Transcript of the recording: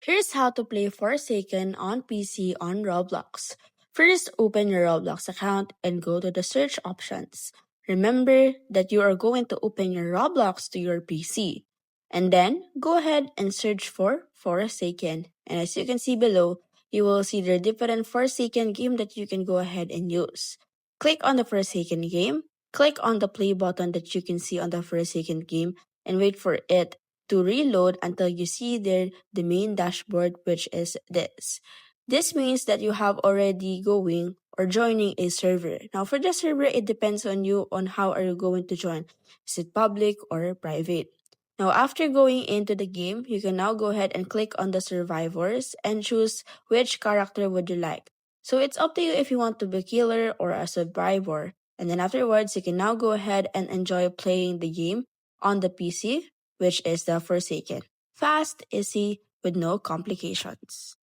Here's how to play Forsaken on PC on Roblox. First, open your Roblox account and go to the search options. Remember that you are going to open your Roblox to your PC. And then, go ahead and search for Forsaken. And as you can see below, you will see the different Forsaken game that you can go ahead and use. Click on the Forsaken game, click on the play button that you can see on the Forsaken game, and wait for it to reload until you see there the main dashboard, which is this. This means that you have already going or joining a server. Now for the server, it depends on you on how are you going to join. Is it public or private? Now after going into the game, you can now go ahead and click on the survivors and choose which character would you like. So it's up to you if you want to be killer or a survivor. And then afterwards, you can now go ahead and enjoy playing the game on the PC, which is the Forsaken. Fast, easy, with no complications.